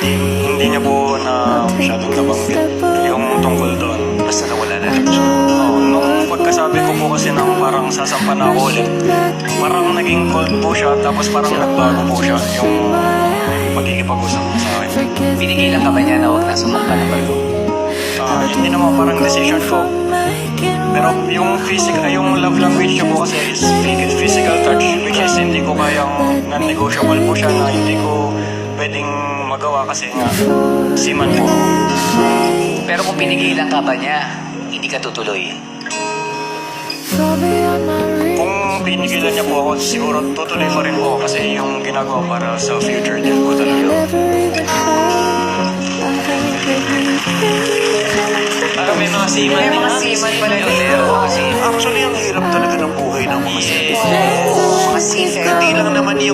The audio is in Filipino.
hindi niya po na masyadong nabanggit yung tungkol doon. Basta nawala na lang siya. Nung pagkasabi ko po kasi nang parang sasampa na ako ulit, parang naging cold po siya, tapos parang nagbago po siya yung pagkikipag-usap niya sa akin. Pinigilan ka ba niya na huwag na sumampa ng bago? Yun din naman parang decision ko. Pero yung love language niya po kasi is physical touch, which is hindi ko kayang non-negotiable po siya na hindi ko pwedeng magawa kasi nga seaman po. Pero kung pinigilan ka ba niya, hindi ka tutuloy. Kung pinigilan niya po ako, siguro tutuloy pa rin po ako kasi yung ginagawa para sa future din po talaga. Parang may mga seaman. May mga seaman pala dito. Actually, ang hirap talaga ng buhay ng mga seaman. Mga seafarer. Hindi lang naman yung